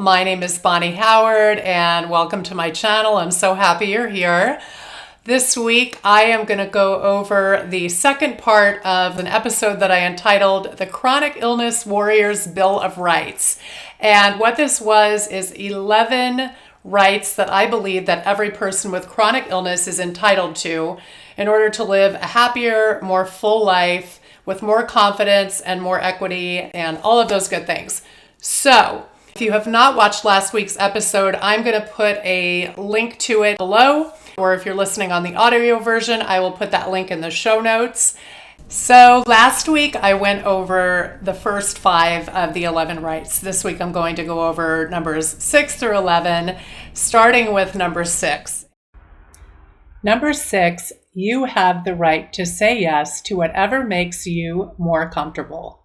My name is Bonni Howard and welcome to my channel. I'm so happy you're here. This week I am going to go over the second part of an episode that I entitled The Chronic Illness Warrior's Bill of Rights. And what this was is 11 rights that I believe that every person with chronic illness is entitled to in order to live a happier, more full life with more confidence and more equity and all of those good things. So, if you have not watched last week's episode, I'm going to put a link to it below, or if you're listening on the audio version, I will put that link in the show notes. So last week I went over the first 5 of the 11 rights. This week I'm going to go over numbers 6 through 11, starting with number 6. Number 6, you have the right to say yes to whatever makes you more comfortable.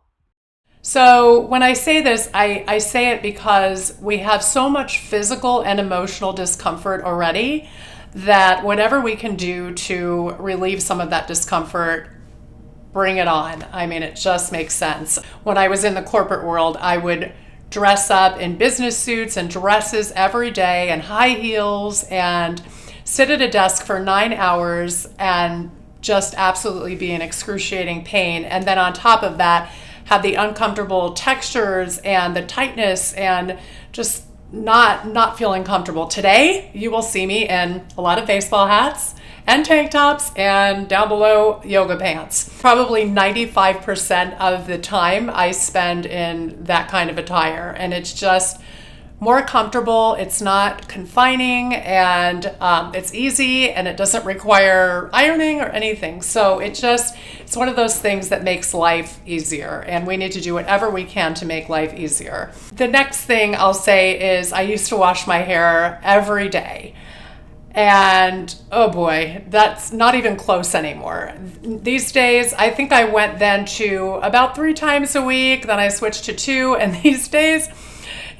So when I say this, I say it because we have so much physical and emotional discomfort already that whatever we can do to relieve some of that discomfort, bring it on. I mean, it just makes sense. When I was in the corporate world, I would dress up in business suits and dresses every day and high heels and sit at a desk for 9 hours and just absolutely be in excruciating pain. And then on top of that, have the uncomfortable textures and the tightness and just not feeling comfortable. Today, you will see me in a lot of baseball hats and tank tops and down below yoga pants. Probably 95% of the time I spend in that kind of attire, and it's just more comfortable. It's not confining, and it's easy, and it doesn't require ironing or anything. So it's one of those things that makes life easier, and we need to do whatever we can to make life easier. The next thing I'll say is I used to wash my hair every day. And oh boy, that's not even close anymore. These days, I think I went then to about 3 times a week, then I switched to 2, and these days,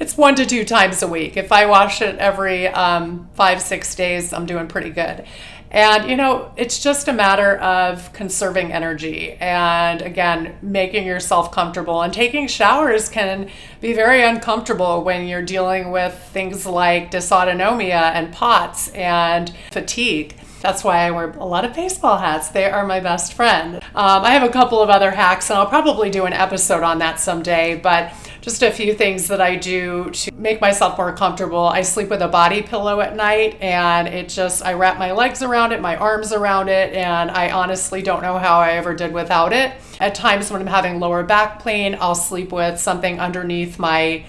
it's 1 to 2 times a week. If I wash it every 5-6 days, I'm doing pretty good. And it's just a matter of conserving energy and again, making yourself comfortable. And taking showers can be very uncomfortable when you're dealing with things like dysautonomia and POTS and fatigue. That's why I wear a lot of baseball hats. They are my best friend. I have a couple of other hacks, and I'll probably do an episode on that someday, but just a few things that I do to make myself more comfortable. I sleep with a body pillow at night, and I wrap my legs around it, my arms around it, and I honestly don't know how I ever did without it. At times when I'm having lower back pain, I'll sleep with something underneath my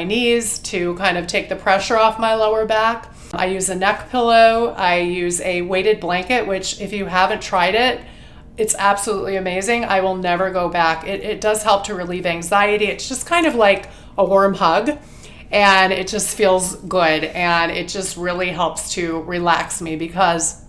knees to kind of take the pressure off my lower back. I use a neck pillow. I use a weighted blanket, which if you haven't tried it, it's absolutely amazing. I will never go back. It does help to relieve anxiety. It's just kind of like a warm hug, and it just feels good, and it just really helps to relax me, because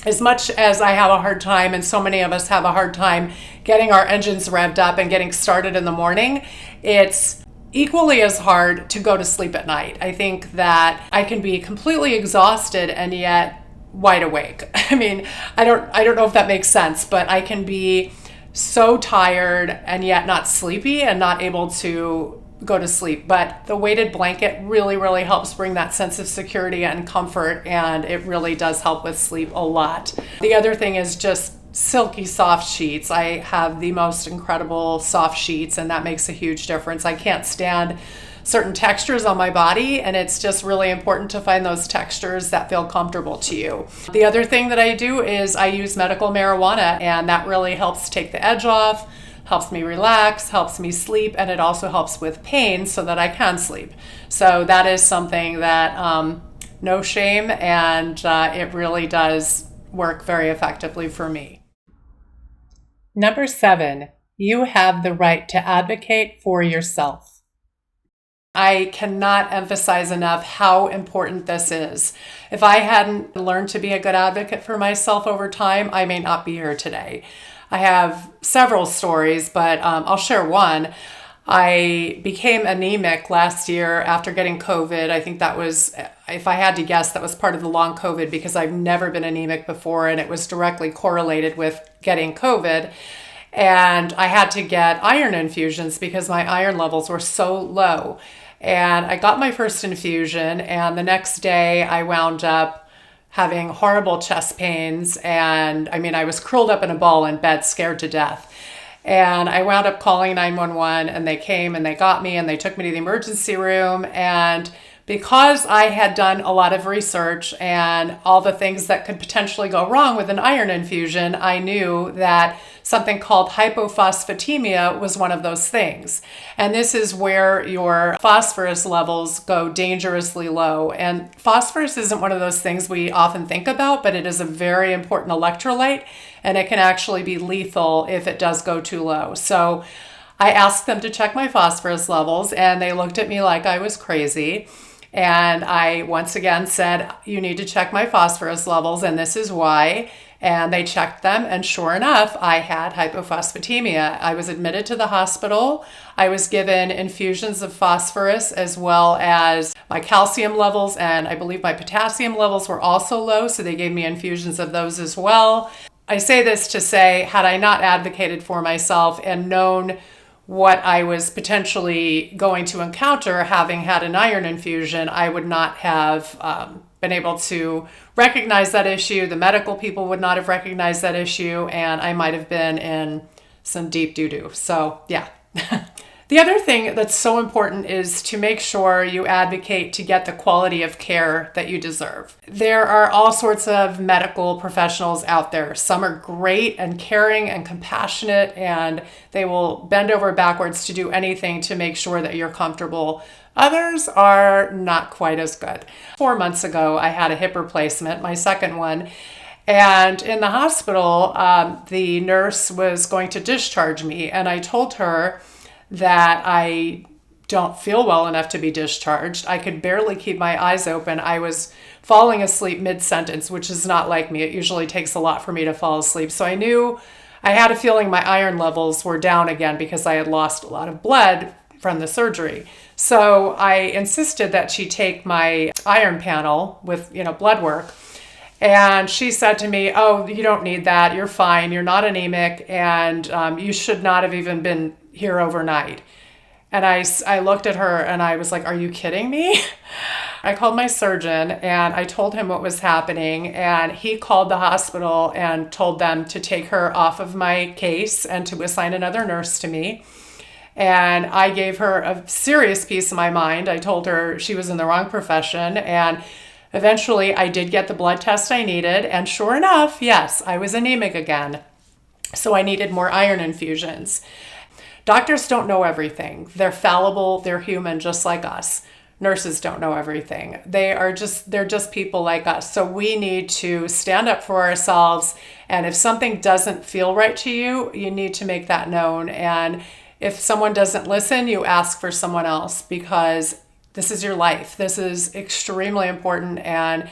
as much as I have a hard time, and so many of us have a hard time getting our engines revved up and getting started in the morning, it's equally as hard to go to sleep at night. I think that I can be completely exhausted and yet wide awake. I mean, I don't know if that makes sense, but I can be so tired and yet not sleepy and not able to go to sleep. But the weighted blanket really, really helps bring that sense of security and comfort, and it really does help with sleep a lot. The other thing is just silky soft sheets. I have the most incredible soft sheets, and that makes a huge difference. I can't stand certain textures on my body, and it's just really important to find those textures that feel comfortable to you. The other thing that I do is I use medical marijuana, and that really helps take the edge off, helps me relax, helps me sleep, and it also helps with pain so that I can sleep. So that is something that no shame, and it really does work very effectively for me. Number 7, you have the right to advocate for yourself. I cannot emphasize enough how important this is. If I hadn't learned to be a good advocate for myself over time, I may not be here today. I have several stories, but I'll share one. I became anemic last year after getting COVID. I think that was, if I had to guess, that was part of the long COVID, because I've never been anemic before, and it was directly correlated with getting COVID. And I had to get iron infusions because my iron levels were so low. And I got my first infusion, and the next day I wound up having horrible chest pains. And I mean, I was curled up in a ball in bed, scared to death. And I wound up calling 911, and they came and they got me and they took me to the emergency room. And because I had done a lot of research and all the things that could potentially go wrong with an iron infusion, I knew that something called hypophosphatemia was one of those things. And this is where your phosphorus levels go dangerously low. And phosphorus isn't one of those things we often think about, but it is a very important electrolyte, and it can actually be lethal if it does go too low. So I asked them to check my phosphorus levels, and they looked at me like I was crazy. And I once again said, you need to check my phosphorus levels, and this is why. And they checked them, and sure enough, I had hypophosphatemia. I was admitted to the hospital. I was given infusions of phosphorus as well as my calcium levels, and I believe my potassium levels were also low, so they gave me infusions of those as well. I say this to say, had I not advocated for myself and known what I was potentially going to encounter having had an iron infusion, I would not have been able to recognize that issue. The medical people would not have recognized that issue, and I might have been in some deep doo-doo. So yeah. The other thing that's so important is to make sure you advocate to get the quality of care that you deserve. There are all sorts of medical professionals out there. Some are great and caring and compassionate, and they will bend over backwards to do anything to make sure that you're comfortable. Others are not quite as good. 4 months ago, I had a hip replacement, my second one. And in the hospital, the nurse was going to discharge me, and I told her that I don't feel well enough to be discharged. I could barely keep my eyes open. I was falling asleep mid-sentence, which is not like me. It usually takes a lot for me to fall asleep. So I knew I had a feeling my iron levels were down again because I had lost a lot of blood from the surgery. So I insisted that she take my iron panel with, blood work. And she said to me, oh, you don't need that. You're fine. You're not anemic. And you should not have even been here overnight. And I looked at her and I was like, are you kidding me? I called my surgeon and I told him what was happening. And he called the hospital and told them to take her off of my case and to assign another nurse to me. And I gave her a serious piece of my mind. I told her she was in the wrong profession. And eventually I did get the blood test I needed. And sure enough, yes, I was anemic again. So I needed more iron infusions. Doctors don't know everything. They're fallible. They're human, just like us. Nurses don't know everything. They're just people like us. So we need to stand up for ourselves. And if something doesn't feel right to you, you need to make that known. And if someone doesn't listen, you ask for someone else, because this is your life. This is extremely important, and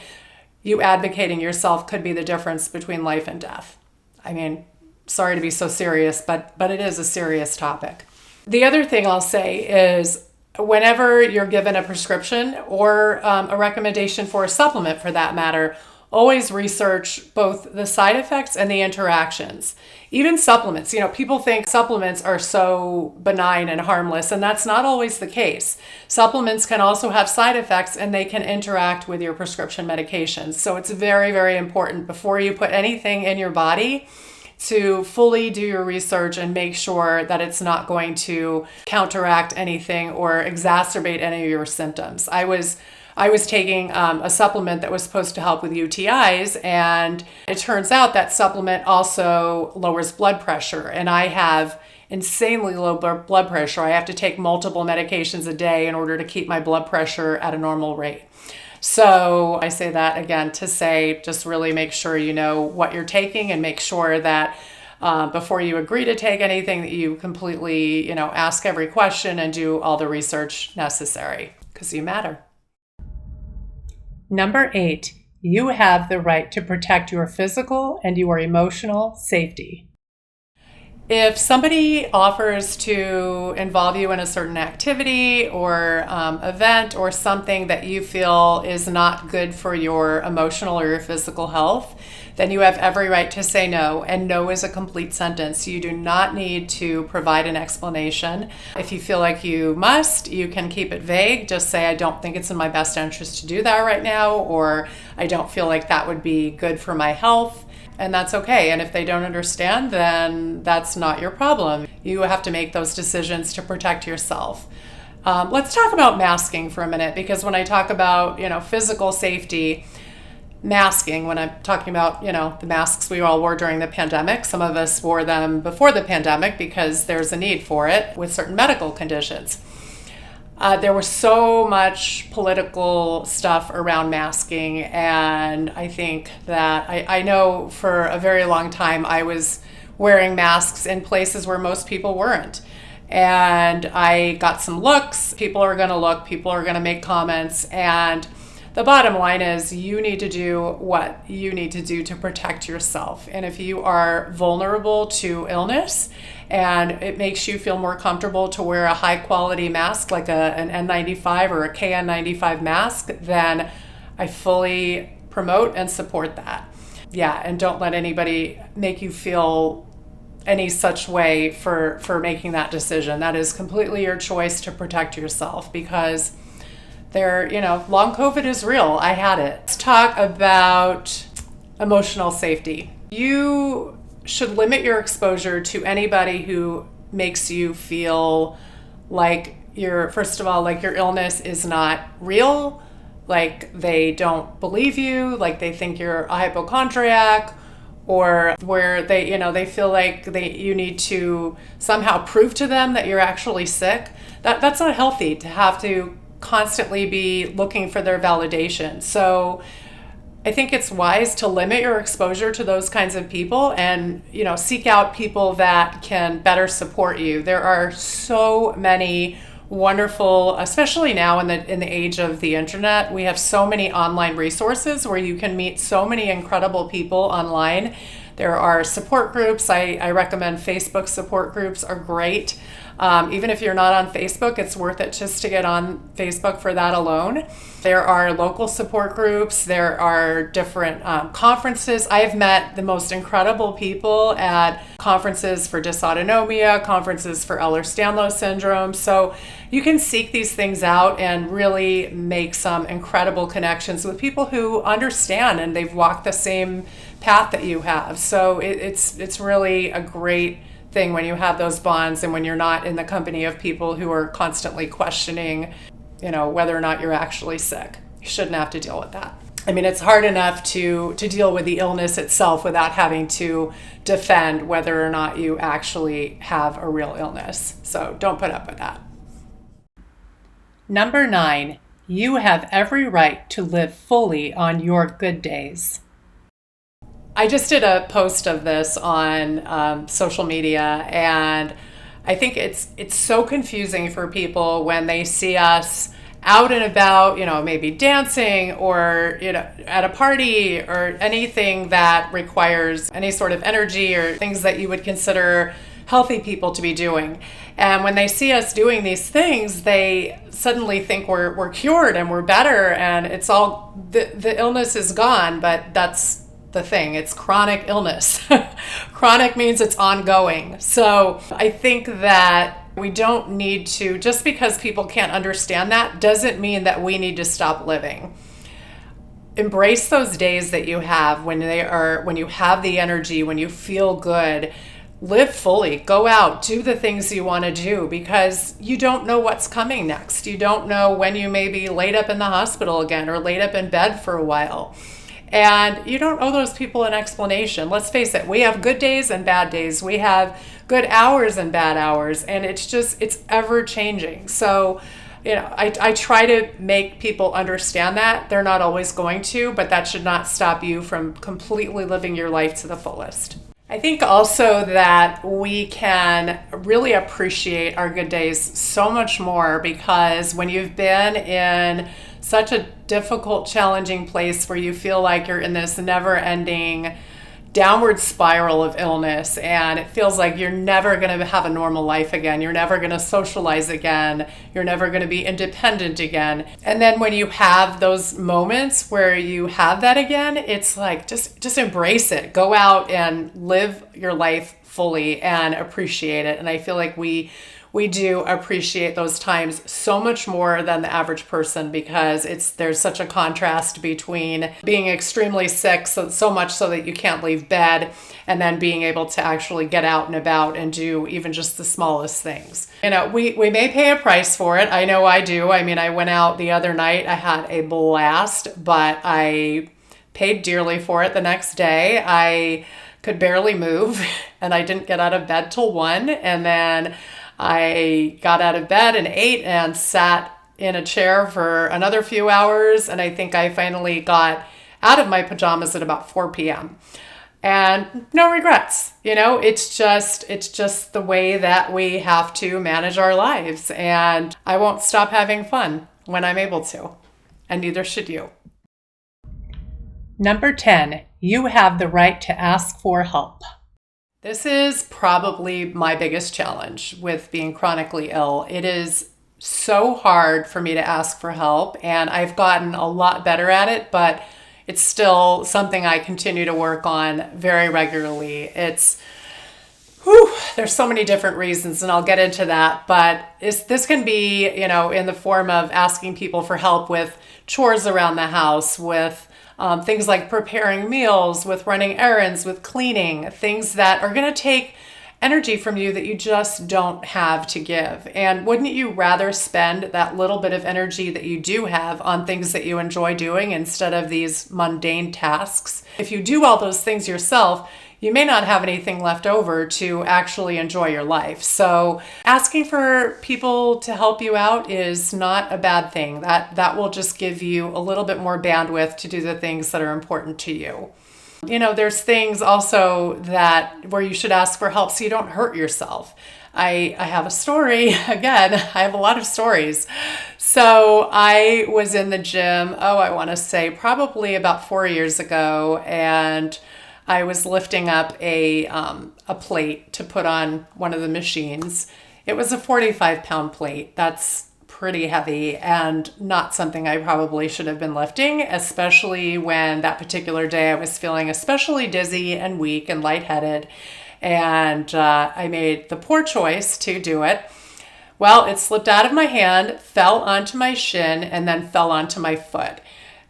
you advocating yourself could be the difference between life and death. I mean, sorry to be so serious, but it is a serious topic. The other thing I'll say is whenever you're given a prescription or a recommendation for a supplement for that matter, always research both the side effects and the interactions. Even supplements, people think supplements are so benign and harmless, and that's not always the case. Supplements can also have side effects, and they can interact with your prescription medications. So it's very, very important before you put anything in your body to fully do your research and make sure that it's not going to counteract anything or exacerbate any of your symptoms. I was taking a supplement that was supposed to help with UTIs, and it turns out that supplement also lowers blood pressure, and I have insanely low blood pressure. I have to take multiple medications a day in order to keep my blood pressure at a normal rate. So I say that again to say, just really make sure you know what you're taking, and make sure that before you agree to take anything, that you completely, ask every question and do all the research necessary, because you matter. Number 8, you have the right to protect your physical and your emotional safety. If somebody offers to involve you in a certain activity or event or something that you feel is not good for your emotional or your physical health, then you have every right to say no. And no is a complete sentence. You do not need to provide an explanation. If you feel like you must, you can keep it vague. Just say, I don't think it's in my best interest to do that right now, or I don't feel like that would be good for my health. And that's okay. And if they don't understand, then that's not your problem. You have to make those decisions to protect yourself. Let's talk about masking for a minute, because when I talk about, physical safety, masking, when I'm talking about, the masks we all wore during the pandemic, some of us wore them before the pandemic because there's a need for it with certain medical conditions. There was so much political stuff around masking, and I think that I know for a very long time I was wearing masks in places where most people weren't. And I got some looks. People are going to look, people are going to make comments, and the bottom line is you need to do what you need to do to protect yourself. And if you are vulnerable to illness and it makes you feel more comfortable to wear a high quality mask like an N95 or a KN95 mask, then I fully promote and support that. Yeah, and don't let anybody make you feel any such way for making that decision. That is completely your choice to protect yourself, because long COVID is real. I had it. Let's talk about emotional safety. You should limit your exposure to anybody who makes you feel like first of all, like your illness is not real, like they don't believe you, like they think you're a hypochondriac, or where they feel like you need to somehow prove to them that you're actually sick. That's not healthy to have to constantly be looking for their validation. So I think it's wise to limit your exposure to those kinds of people and, seek out people that can better support you. There are so many wonderful, especially now in the age of the internet, we have so many online resources where you can meet so many incredible people online. There are support groups. I recommend Facebook support groups are great. Even if you're not on Facebook, it's worth it just to get on Facebook for that alone. There are local support groups. There are different conferences. I have met the most incredible people at conferences for dysautonomia, conferences for Ehlers-Danlos syndrome. So you can seek these things out and really make some incredible connections with people who understand and they've walked the same path that you have. So it's really a great thing when you have those bonds and when you're not in the company of people who are constantly questioning, whether or not you're actually sick. You shouldn't have to deal with that. I mean, it's hard enough to deal with the illness itself without having to defend whether or not you actually have a real illness. So don't put up with that. Number 9, you have every right to live fully on your good days. I just did a post of this on social media, and I think it's so confusing for people when they see us out and about, maybe dancing or, at a party or anything that requires any sort of energy or things that you would consider healthy people to be doing. And when they see us doing these things, they suddenly think we're cured and we're better and it's all, the illness is gone, but that's the thing. It's chronic illness. Chronic means it's ongoing. So I think that we don't need to, just because people can't understand that doesn't mean that we need to stop living. Embrace those days that you have when you have the energy, when you feel good. Live fully, go out, do the things you want to do, because you don't know what's coming next. You don't know when you may be laid up in the hospital again or laid up in bed for a while. And you don't owe those people an explanation. Let's face it, we have good days and bad days. We have good hours and bad hours, and it's ever changing. So, I try to make people understand that. They're not always going to, but that should not stop you from completely living your life to the fullest. I think also that we can really appreciate our good days so much more, because when you've been in such a difficult, challenging place where you feel like you're in this never-ending downward spiral of illness, and it feels like you're never going to have a normal life again. You're never going to socialize again. You're never going to be independent again. And then when you have those moments where you have that again, it's like just embrace it. Go out and live your life fully and appreciate it. And I feel like we do appreciate those times so much more than the average person, because there's such a contrast between being extremely sick, so much so that you can't leave bed, and then being able to actually get out and about and do even just the smallest things. We may pay a price for it. I know I do. I mean, I went out the other night. I had a blast, but I paid dearly for it the next day. I could barely move, and I didn't get out of bed till 1, and then I got out of bed and ate and sat in a chair for another few hours. And I think I finally got out of my pajamas at about 4 p.m. And no regrets. It's just the way that we have to manage our lives. And I won't stop having fun when I'm able to. And neither should you. Number 10, you have the right to ask for help. This is probably my biggest challenge with being chronically ill. It is so hard for me to ask for help, and I've gotten a lot better at it, but it's still something I continue to work on very regularly. There's so many different reasons, and I'll get into that, but this can be, in the form of asking people for help with chores around the house, with things like preparing meals, with running errands, with cleaning, things that are going to take energy from you that you just don't have to give. And wouldn't you rather spend that little bit of energy that you do have on things that you enjoy doing instead of these mundane tasks? If you do all those things yourself, you may not have anything left over to actually enjoy your life. So asking for people to help you out is not a bad thing. That will just give you a little bit more bandwidth to do the things that are important to you. There's things also where you should ask for help so you don't hurt yourself. I have a story. Again, I have a lot of stories. So I was in the gym, I want to say probably about 4 years ago, and I was lifting up a plate to put on one of the machines. It was a 45-pound plate. That's pretty heavy and not something I probably should have been lifting, especially when that particular day I was feeling especially dizzy and weak and lightheaded. And I made the poor choice to do it. Well, it slipped out of my hand, fell onto my shin, and then fell onto my foot.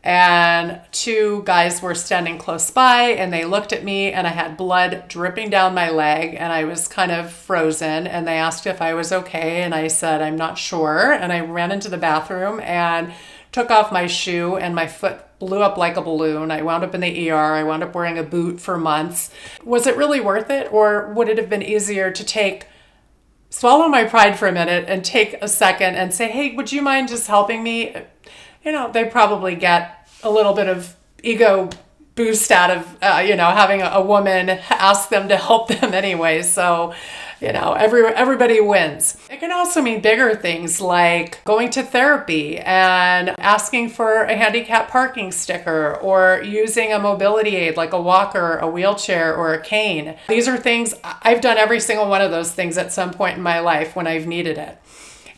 And 2 guys were standing close by, and they looked at me, and I had blood dripping down my leg, and I was kind of frozen, and they asked if I was okay, and I said, I'm not sure. And I ran into the bathroom and took off my shoe, and my foot blew up like a balloon. I wound up in the ER. I wound up wearing a boot for months. Was it really worth it? Or would it have been easier to swallow my pride for a minute and take a second and say, hey, would you mind just helping me? They probably get a little bit of ego boost out of, having a woman ask them to help them anyway. So, everybody wins. It can also mean bigger things like going to therapy and asking for a handicap parking sticker, or using a mobility aid like a walker, a wheelchair, or a cane. These are things, I've done every single one of those things at some point in my life when I've needed it.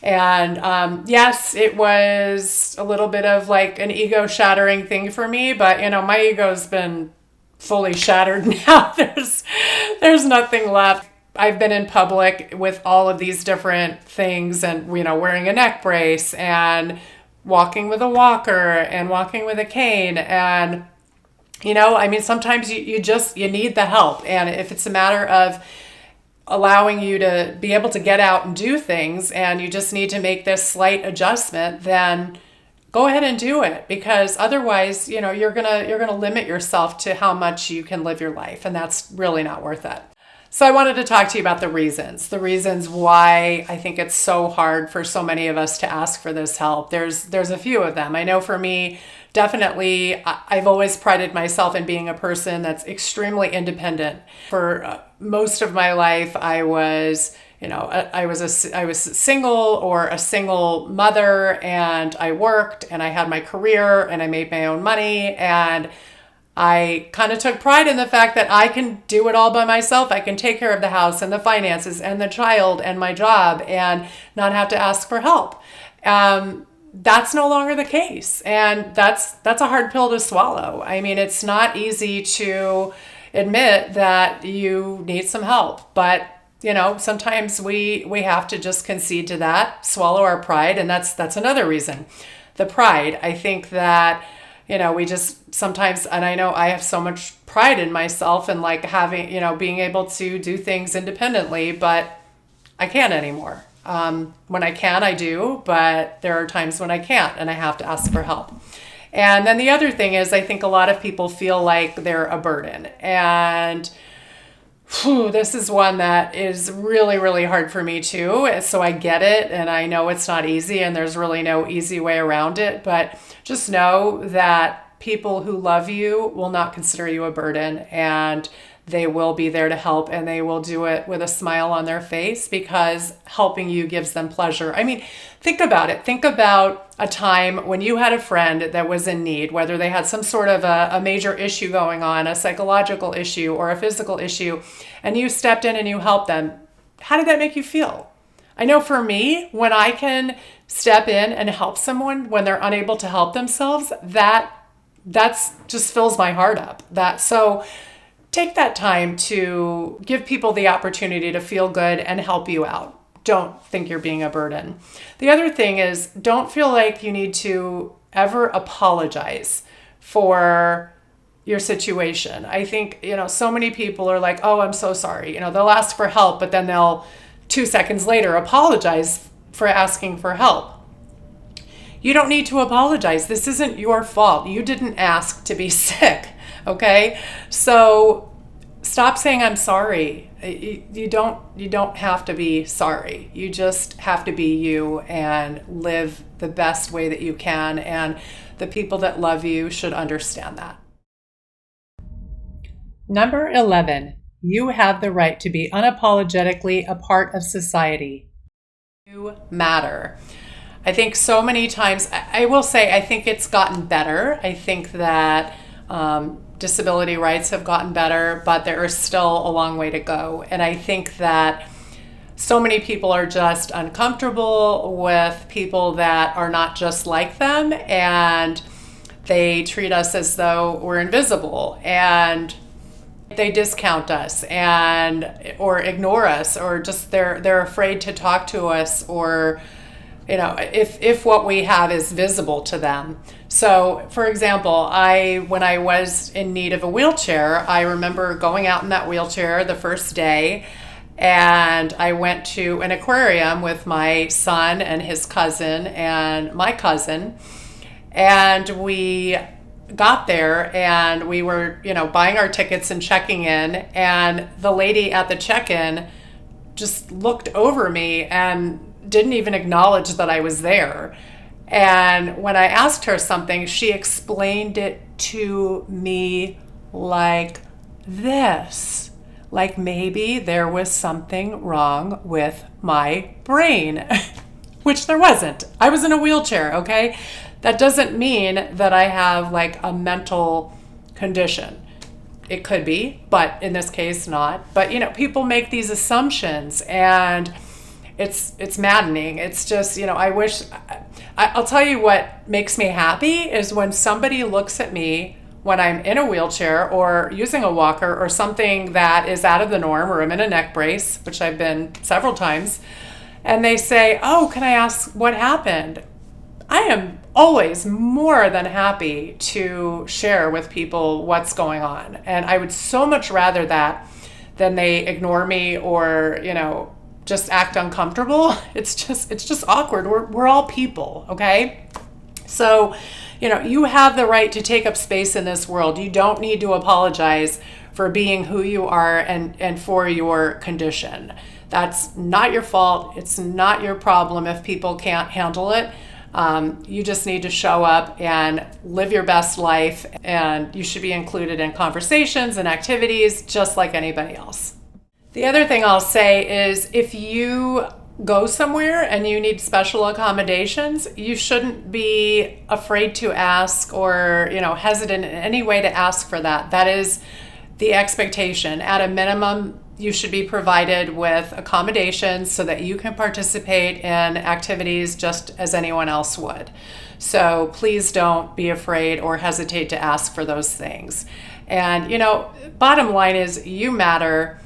And yes, it was a little bit of like an ego shattering thing for me, but my ego's been fully shattered now. There's nothing left. I've been in public with all of these different things, and wearing a neck brace and walking with a walker and walking with a cane, and sometimes you need the help. And if it's a matter of allowing you to be able to get out and do things, and you just need to make this slight adjustment, then go ahead and do it, because otherwise, you're gonna limit yourself to how much you can live your life, and that's really not worth it. So I wanted to talk to you about the reasons why I think it's so hard for so many of us to ask for this help. There's a few of them. I know for me, definitely, I've always prided myself in being a person that's extremely independent. For most of my life, I was single or a single mother, and I worked and I had my career and I made my own money, and I kind of took pride in the fact that I can do it all by myself. I can take care of the house and the finances and the child and my job and not have to ask for help. That's no longer the case. And that's a hard pill to swallow. I mean, it's not easy to admit that you need some help, but sometimes we have to just concede to that, swallow our pride. And that's another reason. The pride. I think that, we just sometimes, and I know I have so much pride in myself and like having, being able to do things independently, but I can't anymore. When I can, I do, but there are times when I can't and I have to ask for help. And then the other thing is, I think a lot of people feel like they're a burden. And this is one that is really, really hard for me too. So I get it. And I know it's not easy and there's really no easy way around it. But just know that people who love you will not consider you a burden, and they will be there to help, and they will do it with a smile on their face because helping you gives them pleasure. I mean, think about it. Think about a time when you had a friend that was in need, whether they had some sort of a major issue going on, a psychological issue or a physical issue, and you stepped in and you helped them. How did that make you feel? I know for me, when I can step in and help someone when they're unable to help themselves, that's just fills my heart up. So take that time to give people the opportunity to feel good and help you out. Don't think you're being a burden. The other thing is, don't feel like you need to ever apologize for your situation. I think, so many people are like, oh, I'm so sorry. They'll ask for help, but then they'll 2 seconds later apologize for asking for help. You don't need to apologize. This isn't your fault. You didn't ask to be sick. Okay? So stop saying I'm sorry. You don't have to be sorry. You just have to be you and live the best way that you can. And the people that love you should understand that. Number 11, you have the right to be unapologetically a part of society. You matter. I think so many times, I will say, I think it's gotten better. I think that disability rights have gotten better, but there is still a long way to go. And I think that so many people are just uncomfortable with people that are not just like them, and they treat us as though we're invisible, and they discount us or ignore us, or just they're afraid to talk to us, or if what we have is visible to them. So, for example, when I was in need of a wheelchair, I remember going out in that wheelchair the first day, and I went to an aquarium with my son and his cousin and my cousin, and we got there and we were, buying our tickets and checking in, and the lady at the check-in just looked over me and didn't even acknowledge that I was there. And when I asked her something, she explained it to me like this. Like maybe there was something wrong with my brain, which there wasn't. I was in a wheelchair, okay? That doesn't mean that I have like a mental condition. It could be, but in this case, not. But, people make these assumptions, and it's maddening. It's just, I'll tell you what makes me happy is when somebody looks at me when I'm in a wheelchair or using a walker or something that is out of the norm, or I'm in a neck brace, which I've been several times, and they say, oh, can I ask what happened? I am always more than happy to share with people what's going on. And I would so much rather that than they ignore me or, just act uncomfortable. It's just awkward. We're all people, okay? So, you have the right to take up space in this world. You don't need to apologize for being who you are and for your condition. That's not your fault. It's not your problem if people can't handle it. You just need to show up and live your best life, and you should be included in conversations and activities just like anybody else. The other thing I'll say is if you go somewhere and you need special accommodations, you shouldn't be afraid to ask or, hesitant in any way to ask for that. That is the expectation. At a minimum, you should be provided with accommodations so that you can participate in activities just as anyone else would. So please don't be afraid or hesitate to ask for those things. And, bottom line is you matter.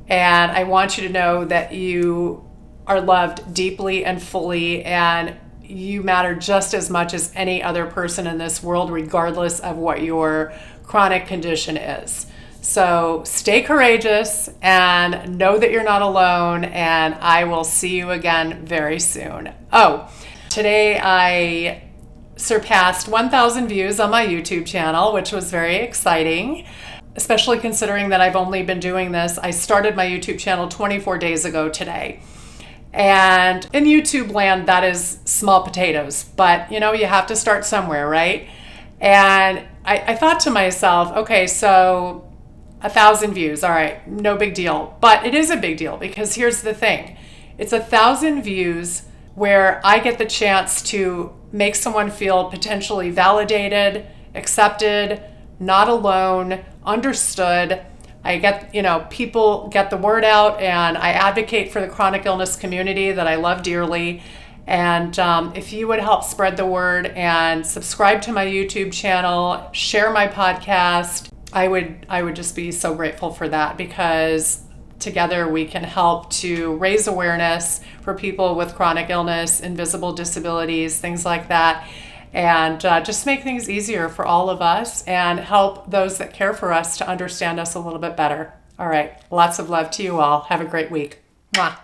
And I want you to know that you are loved deeply and fully, and you matter just as much as any other person in this world, regardless of what your chronic condition is. So stay courageous and know that you're not alone, and I will see you again very soon. Oh, today I surpassed 1,000 views on my YouTube channel, which was very exciting, especially considering that I've only been doing this. I started my YouTube channel 24 days ago today. And in YouTube land, that is small potatoes, but you have to start somewhere, right? And I thought to myself, okay, so 1,000 views, all right, no big deal. But it is a big deal because here's the thing. It's 1,000 views where I get the chance to make someone feel potentially validated, accepted, not alone, understood. I get, people get the word out, and I advocate for the chronic illness community that I love dearly. And if you would help spread the word and subscribe to my YouTube channel, share my podcast, I would just be so grateful for that, because together we can help to raise awareness for people with chronic illness, invisible disabilities, things like that, and just make things easier for all of us and help those that care for us to understand us a little bit better. All right, lots of love to you all. Have a great week. Mwah.